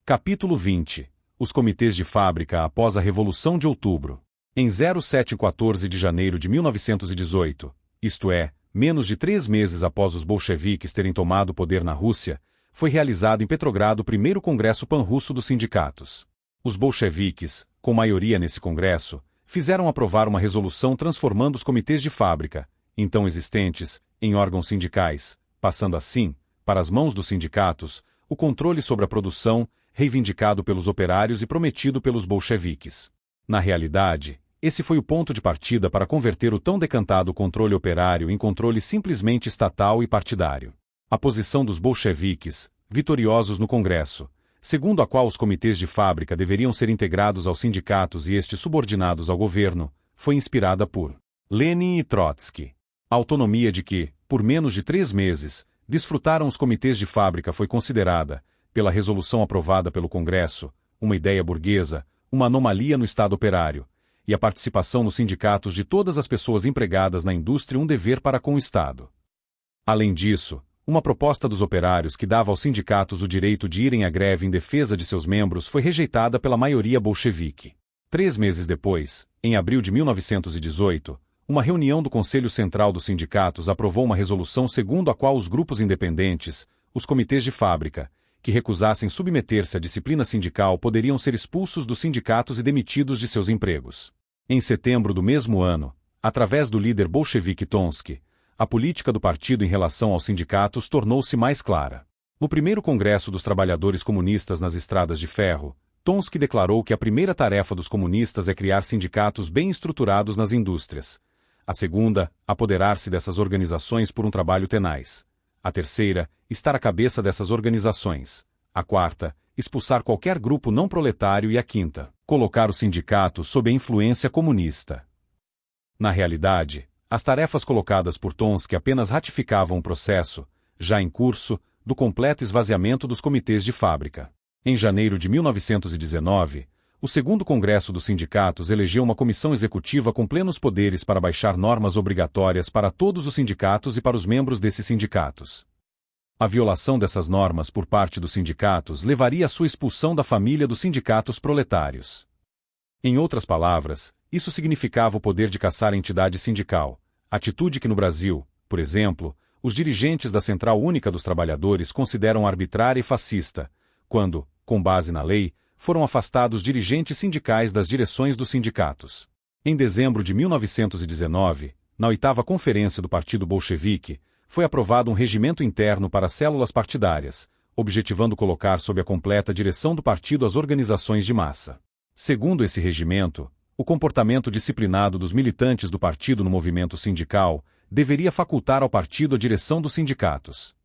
Capítulo 20. Os comitês de fábrica após a Revolução de Outubro. Em 07 e 14 de janeiro de 1918, isto é, menos de 3 meses após os bolcheviques terem tomado o poder na Rússia, foi realizado em Petrogrado o primeiro Congresso Pan-Russo dos Sindicatos. Os bolcheviques, com maioria nesse congresso, fizeram aprovar uma resolução transformando os comitês de fábrica, então existentes, em órgãos sindicais, passando assim, para as mãos dos sindicatos, o controle sobre a produção, reivindicado pelos operários e prometido pelos bolcheviques. Na realidade, esse foi o ponto de partida para converter o tão decantado controle operário em controle simplesmente estatal e partidário. A posição dos bolcheviques, vitoriosos no Congresso, segundo a qual os comitês de fábrica deveriam ser integrados aos sindicatos e estes subordinados ao governo, foi inspirada por Lenin e Trotsky. A autonomia de que, por menos de 3 meses, desfrutaram os comitês de fábrica foi considerada, pela resolução aprovada pelo Congresso, uma ideia burguesa, uma anomalia no Estado operário, e a participação nos sindicatos de todas as pessoas empregadas na indústria um dever para com o Estado. Além disso, uma proposta dos operários que dava aos sindicatos o direito de irem à greve em defesa de seus membros foi rejeitada pela maioria bolchevique. 3 meses depois, em abril de 1918, uma reunião do Conselho Central dos Sindicatos aprovou uma resolução segundo a qual os grupos independentes, os comitês de fábrica, que recusassem submeter-se à disciplina sindical poderiam ser expulsos dos sindicatos e demitidos de seus empregos. Em setembro do mesmo ano, através do líder bolchevique Tonsky, a política do partido em relação aos sindicatos tornou-se mais clara. No primeiro Congresso dos Trabalhadores Comunistas nas Estradas de Ferro, Tonsky declarou que a primeira tarefa dos comunistas é criar sindicatos bem estruturados nas indústrias. A segunda, apoderar-se dessas organizações por um trabalho tenaz. A terceira, estar à cabeça dessas organizações. A quarta, expulsar qualquer grupo não proletário e a quinta, colocar o sindicato sob a influência comunista. Na realidade, as tarefas colocadas por Tonsky apenas ratificavam o processo, já em curso, do completo esvaziamento dos comitês de fábrica. Em janeiro de 1919, o segundo Congresso dos Sindicatos elegeu uma comissão executiva com plenos poderes para baixar normas obrigatórias para todos os sindicatos e para os membros desses sindicatos. A violação dessas normas por parte dos sindicatos levaria à sua expulsão da família dos sindicatos proletários. Em outras palavras, isso significava o poder de caçar a entidade sindical, atitude que no Brasil, por exemplo, os dirigentes da Central Única dos Trabalhadores consideram arbitrária e fascista, quando, com base na lei, foram afastados dirigentes sindicais das direções dos sindicatos. Em dezembro de 1919, na 8ª Conferência do Partido Bolchevique, foi aprovado um regimento interno para as células partidárias, objetivando colocar sob a completa direção do partido as organizações de massa. Segundo esse regimento, o comportamento disciplinado dos militantes do partido no movimento sindical deveria facultar ao partido a direção dos sindicatos.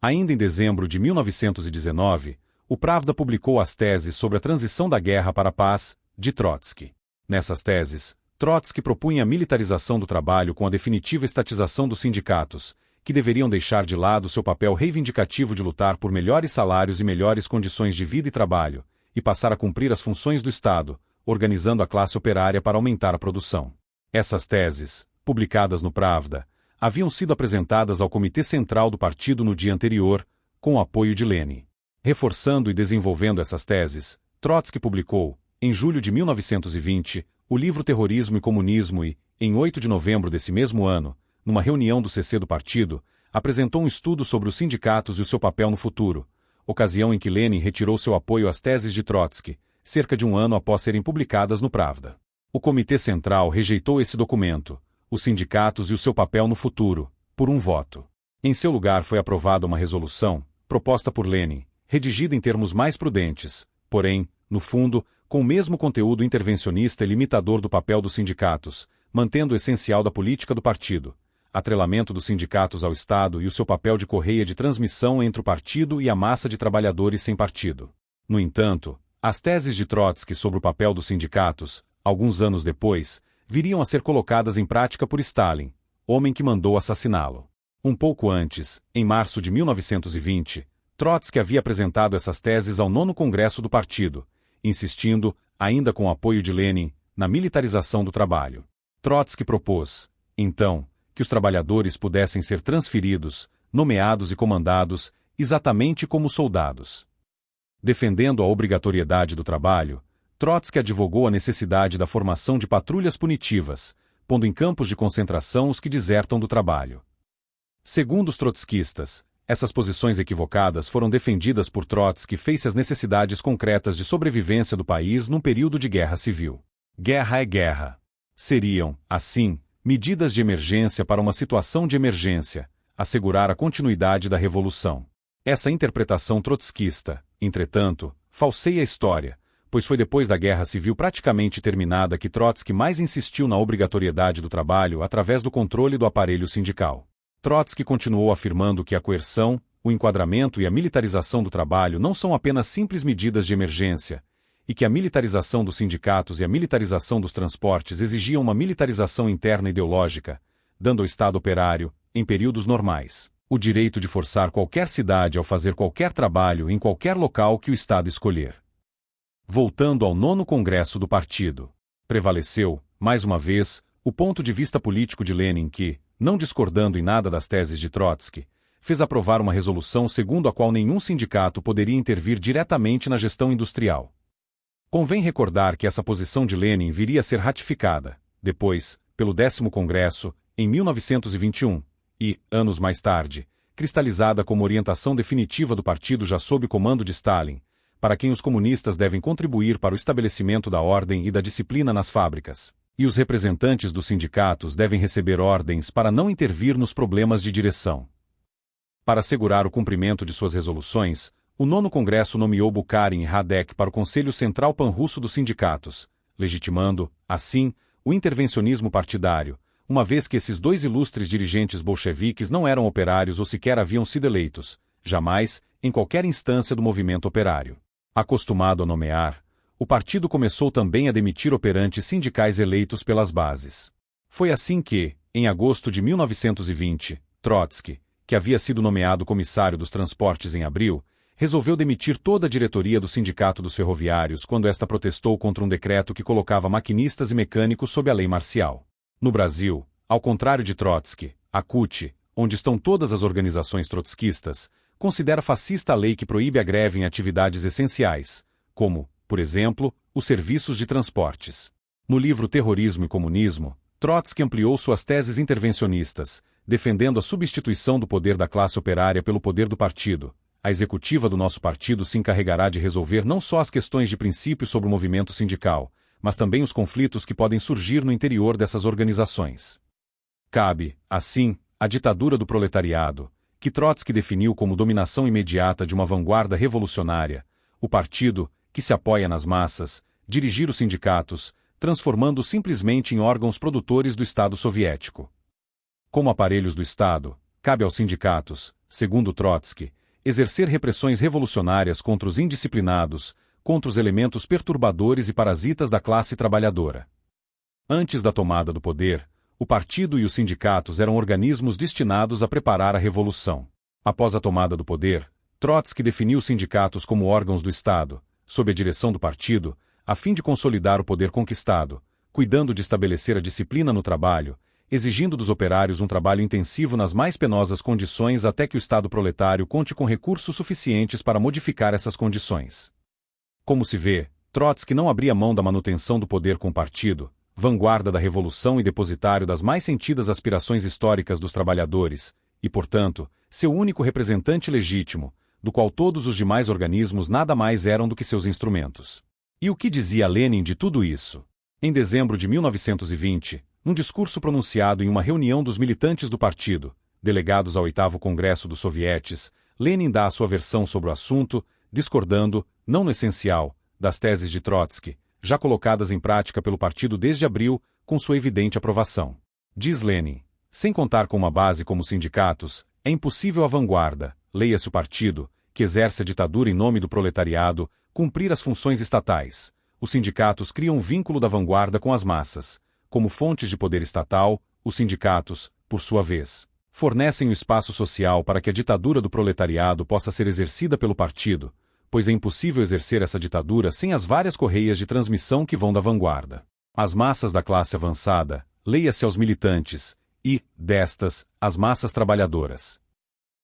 Ainda em dezembro de 1919, o Pravda publicou as teses sobre a transição da guerra para a paz, de Trotsky. Nessas teses, Trotsky propunha a militarização do trabalho com a definitiva estatização dos sindicatos, que deveriam deixar de lado seu papel reivindicativo de lutar por melhores salários e melhores condições de vida e trabalho, e passar a cumprir as funções do Estado, organizando a classe operária para aumentar a produção. Essas teses, publicadas no Pravda, haviam sido apresentadas ao Comitê Central do Partido no dia anterior, com o apoio de Lenin. Reforçando e desenvolvendo essas teses, Trotsky publicou, em julho de 1920, o livro Terrorismo e Comunismo e, em 8 de novembro desse mesmo ano, numa reunião do CC do partido, apresentou um estudo sobre os sindicatos e o seu papel no futuro, ocasião em que Lenin retirou seu apoio às teses de Trotsky, cerca de um ano após serem publicadas no Pravda. O Comitê Central rejeitou esse documento, os sindicatos e o seu papel no futuro, por um voto. Em seu lugar foi aprovada uma resolução, proposta por Lenin, redigida em termos mais prudentes, porém, no fundo, com o mesmo conteúdo intervencionista e limitador do papel dos sindicatos, mantendo o essencial da política do partido, atrelamento dos sindicatos ao Estado e o seu papel de correia de transmissão entre o partido e a massa de trabalhadores sem partido. No entanto, as teses de Trotsky sobre o papel dos sindicatos, alguns anos depois, viriam a ser colocadas em prática por Stalin, homem que mandou assassiná-lo. Um pouco antes, em março de 1920, Trotsky havia apresentado essas teses ao 9º Congresso do Partido, insistindo, ainda com o apoio de Lenin, na militarização do trabalho. Trotsky propôs, então, que os trabalhadores pudessem ser transferidos, nomeados e comandados, exatamente como soldados. Defendendo a obrigatoriedade do trabalho, Trotsky advogou a necessidade da formação de patrulhas punitivas, pondo em campos de concentração os que desertam do trabalho. Segundo os trotskistas, essas posições equivocadas foram defendidas por Trotsky face às necessidades concretas de sobrevivência do país num período de guerra civil. Guerra é guerra. Seriam, assim, medidas de emergência para uma situação de emergência, assegurar a continuidade da revolução. Essa interpretação trotskista, entretanto, falseia a história, pois foi depois da guerra civil praticamente terminada que Trotsky mais insistiu na obrigatoriedade do trabalho através do controle do aparelho sindical. Trotsky continuou afirmando que a coerção, o enquadramento e a militarização do trabalho não são apenas simples medidas de emergência, e que a militarização dos sindicatos e a militarização dos transportes exigiam uma militarização interna ideológica, dando ao Estado operário, em períodos normais, o direito de forçar qualquer cidade ao fazer qualquer trabalho em qualquer local que o Estado escolher. Voltando ao 9º Congresso do Partido, prevaleceu, mais uma vez, o ponto de vista político de Lenin que, não discordando em nada das teses de Trotsky, fez aprovar uma resolução segundo a qual nenhum sindicato poderia intervir diretamente na gestão industrial. Convém recordar que essa posição de Lenin viria a ser ratificada, depois, pelo 10º Congresso, em 1921, e, anos mais tarde, cristalizada como orientação definitiva do partido já sob o comando de Stalin, para quem os comunistas devem contribuir para o estabelecimento da ordem e da disciplina nas fábricas, e os representantes dos sindicatos devem receber ordens para não intervir nos problemas de direção. Para assegurar o cumprimento de suas resoluções, o 9º Congresso nomeou Bukharin e Radek para o Conselho Central Pan-Russo dos Sindicatos, legitimando, assim, o intervencionismo partidário, uma vez que esses dois ilustres dirigentes bolcheviques não eram operários ou sequer haviam sido eleitos, jamais, em qualquer instância do movimento operário. Acostumado a nomear, o partido começou também a demitir operantes sindicais eleitos pelas bases. Foi assim que, em agosto de 1920, Trotsky, que havia sido nomeado comissário dos transportes em abril, resolveu demitir toda a diretoria do Sindicato dos Ferroviários quando esta protestou contra um decreto que colocava maquinistas e mecânicos sob a lei marcial. No Brasil, ao contrário de Trotsky, a CUT, onde estão todas as organizações trotskistas, considera fascista a lei que proíbe a greve em atividades essenciais, como, por exemplo, os serviços de transportes. No livro Terrorismo e Comunismo, Trotsky ampliou suas teses intervencionistas, defendendo a substituição do poder da classe operária pelo poder do partido. A executiva do nosso partido se encarregará de resolver não só as questões de princípio sobre o movimento sindical, mas também os conflitos que podem surgir no interior dessas organizações. Cabe, assim, à ditadura do proletariado, que Trotsky definiu como dominação imediata de uma vanguarda revolucionária, o partido, que se apoia nas massas, dirigir os sindicatos, transformando-os simplesmente em órgãos produtores do Estado soviético. Como aparelhos do Estado, cabe aos sindicatos, segundo Trotsky, exercer repressões revolucionárias contra os indisciplinados, contra os elementos perturbadores e parasitas da classe trabalhadora. Antes da tomada do poder, o partido e os sindicatos eram organismos destinados a preparar a revolução. Após a tomada do poder, Trotsky definiu os sindicatos como órgãos do Estado, sob a direção do partido, a fim de consolidar o poder conquistado, cuidando de estabelecer a disciplina no trabalho, exigindo dos operários um trabalho intensivo nas mais penosas condições até que o Estado proletário conte com recursos suficientes para modificar essas condições. Como se vê, Trotsky não abria mão da manutenção do poder com o partido, vanguarda da revolução e depositário das mais sentidas aspirações históricas dos trabalhadores, e, portanto, seu único representante legítimo, do qual todos os demais organismos nada mais eram do que seus instrumentos. E o que dizia Lenin de tudo isso? Em dezembro de 1920, num discurso pronunciado em uma reunião dos militantes do partido, delegados ao 8º Congresso dos Sovietes, Lenin dá a sua versão sobre o assunto, discordando, não no essencial, das teses de Trotsky, já colocadas em prática pelo partido desde abril, com sua evidente aprovação. Diz Lenin, sem contar com uma base como os sindicatos, é impossível a vanguarda, leia-se o partido, que exerce a ditadura em nome do proletariado, cumprir as funções estatais. Os sindicatos criam um vínculo da vanguarda com as massas. Como fontes de poder estatal, os sindicatos, por sua vez, fornecem o espaço social para que a ditadura do proletariado possa ser exercida pelo partido, pois é impossível exercer essa ditadura sem as várias correias de transmissão que vão da vanguarda. As massas da classe avançada, leia-se aos militantes, e, destas, as massas trabalhadoras.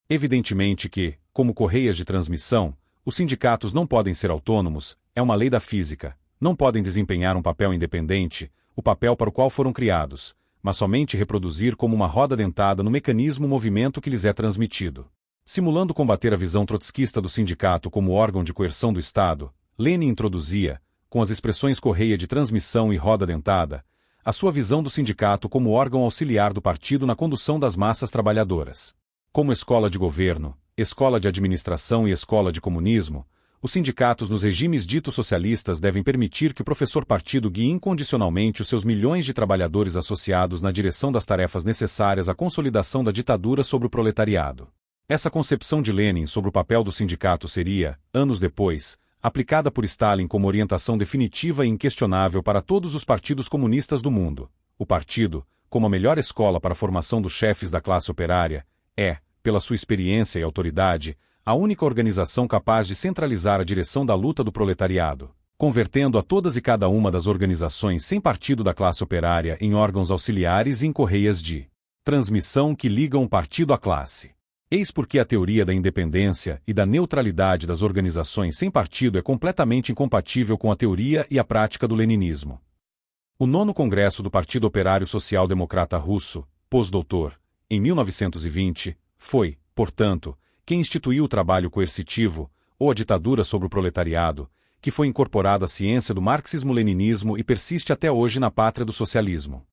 Evidentemente que, como correias de transmissão, Os sindicatos não podem ser autônomos, é uma lei da física, não podem desempenhar um papel independente, o papel para o qual foram criados, mas somente reproduzir como uma roda dentada no mecanismo movimento que lhes é transmitido. Simulando combater a visão trotskista do sindicato como órgão de coerção do Estado, Lenin introduzia, com as expressões correia de transmissão e roda dentada, a sua visão do sindicato como órgão auxiliar do partido na condução das massas trabalhadoras. Como escola de governo, escola de administração e escola de comunismo, os sindicatos nos regimes ditos socialistas devem permitir que o professor partido guie incondicionalmente os seus milhões de trabalhadores associados na direção das tarefas necessárias à consolidação da ditadura sobre o proletariado. Essa concepção de Lenin sobre o papel do sindicato seria, anos depois, aplicada por Stalin como orientação definitiva e inquestionável para todos os partidos comunistas do mundo. O partido, como a melhor escola para a formação dos chefes da classe operária, é, pela sua experiência e autoridade, a única organização capaz de centralizar a direção da luta do proletariado, convertendo a todas e cada uma das organizações sem partido da classe operária em órgãos auxiliares e em correias de transmissão que ligam o partido à classe. Eis porque a teoria da independência e da neutralidade das organizações sem partido é completamente incompatível com a teoria e a prática do leninismo. O 9º Congresso do Partido Operário Social Democrata Russo, pós-doutor, em 1920, foi, portanto, quem instituiu o trabalho coercitivo, ou a ditadura sobre o proletariado, que foi incorporada à ciência do marxismo-leninismo e persiste até hoje na pátria do socialismo.